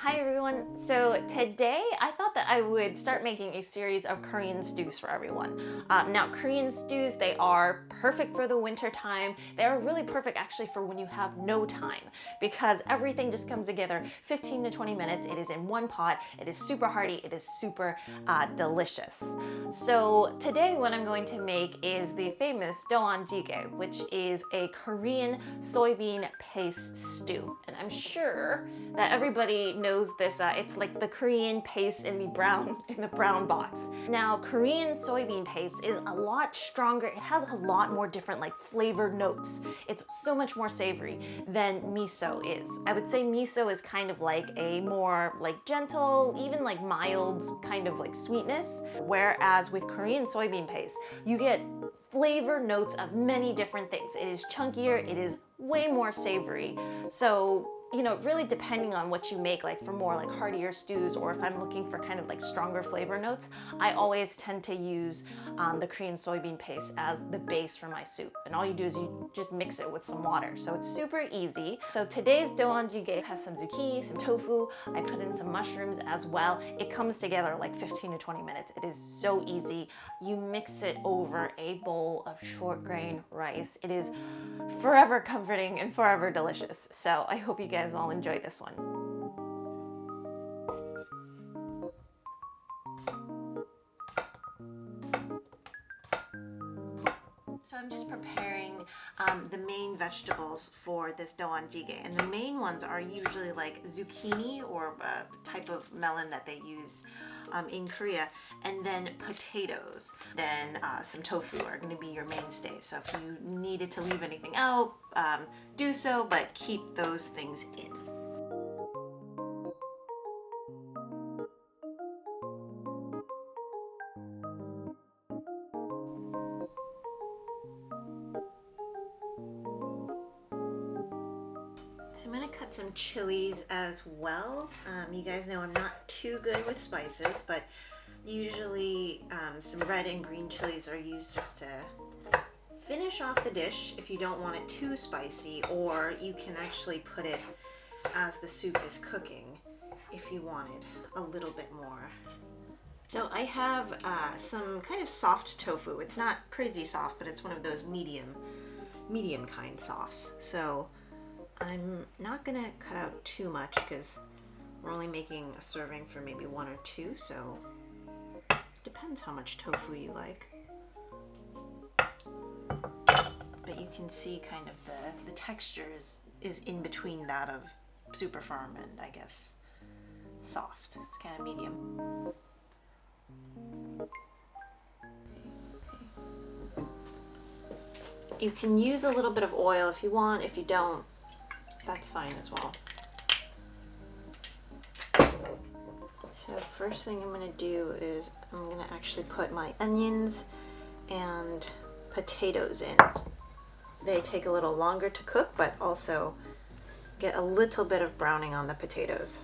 Hi everyone. So today I thought that I would start making a series of Korean stews for everyone. Now Korean stews, they are perfect for the winter time. They are really perfect actually for when you have no time because everything just comes together 15 to 20 minutes. It is in one pot. It is super hearty. It is super delicious. So today what I'm going to make is the famous Doenjang Jjigae, which is a Korean soybean paste stew. And I'm sure that everybody knows this. It's like the Korean paste in the brown box. Now, Korean soybean paste is a lot stronger. It has a lot more different like flavor notes. It's so much more savory than miso is. I would say miso is kind of like a more like gentle, even like mild kind of like sweetness. Whereas with Korean soybean paste, you get flavor notes of many different things. It is chunkier, it is way more savory. So, you know, really depending on what you make, like for more like heartier stews, or if I'm looking for kind of like stronger flavor notes, I always tend to use the Korean soybean paste as the base for my soup. And all you do is you just mix it with some water. So it's super easy. So today's Doenjang Jjigae has some zucchini, some tofu. I put in some mushrooms as well. It comes together like 15 to 20 minutes. It is so easy. You mix it over a bowl of short grain rice. It is forever comforting and forever delicious. So I hope you guys all enjoy this one. So I'm just preparing the main vegetables for this Doenjang Jjigae, and the main ones are usually like zucchini, or a type of melon that they use in Korea, and then potatoes. Then some tofu are going to be your mainstay. So if you needed to leave anything out, do so, but keep those things in. So I'm going to cut some chilies as well. You guys know I'm not too good with spices, but usually some red and green chilies are used just to finish off the dish if you don't want it too spicy, or you can actually put it as the soup is cooking if you wanted a little bit more. So I have some kind of soft tofu. It's not crazy soft, but it's one of those medium kind softs. So I'm not gonna cut out too much because we're only making a serving for maybe one or two, so depends how much tofu you like. But you can see kind of the texture is in between that of super firm and I guess soft. It's kind of medium. You can use a little bit of oil if you want. If you don't, that's fine as well. So first thing I'm going to do is I'm going to actually put my onions and potatoes in. They take a little longer to cook, but also get a little bit of browning on the potatoes.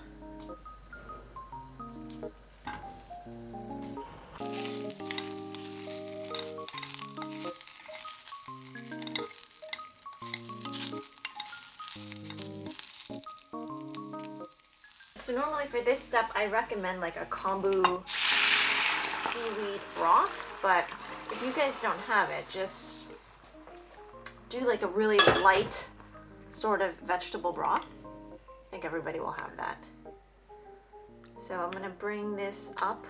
So normally for this step, I recommend like a kombu seaweed broth, but if you guys don't have it, just do like a really light sort of vegetable broth. I think everybody will have that. So I'm gonna bring this up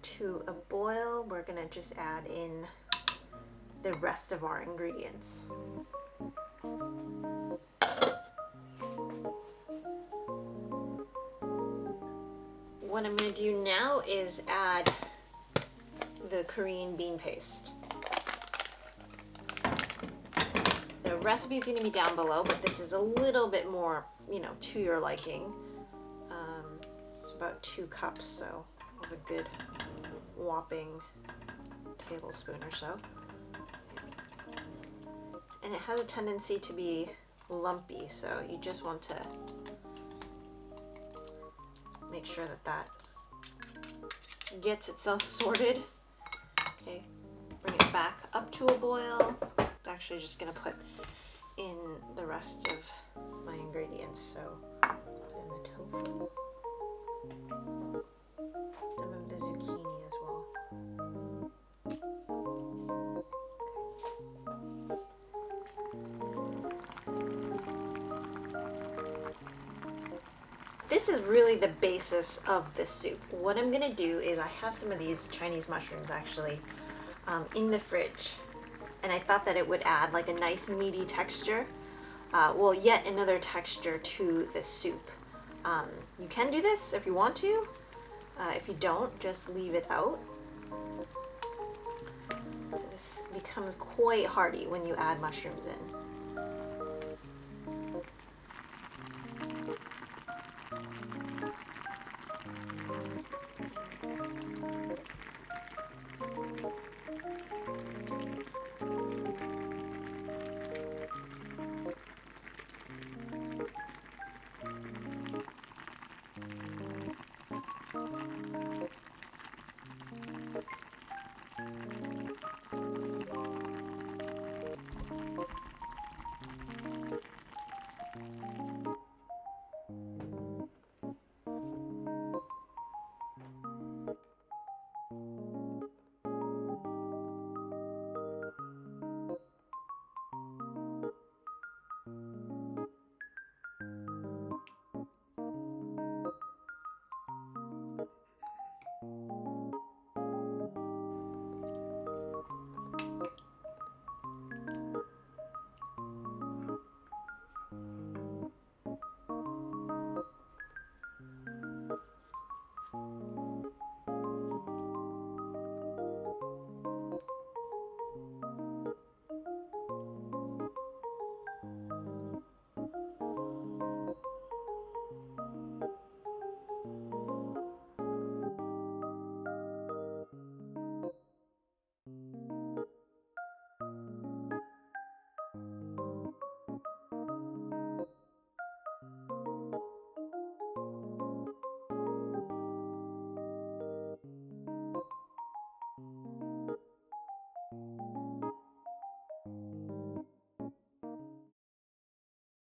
to a boil. We're gonna just add in the rest of our ingredients. What I'm going to do now is add the Korean bean paste. The recipe is going to be down below, but this is a little bit more, you know, to your liking. It's about 2 cups, so of a good whopping tablespoon or so. And it has a tendency to be lumpy, so you just want to make sure that gets itself sorted. Okay, bring it back up to a boil. I'm actually just gonna put in the rest of my ingredients. So put in the Some of the zucchini as well. This is really the basis of the soup. What I'm gonna do is I have some of these Chinese mushrooms actually in the fridge, and I thought that it would add like a nice meaty texture. Well, yet another texture to the soup. You can do this if you want to. If you don't, just leave it out. So this becomes quite hearty when you add mushrooms in.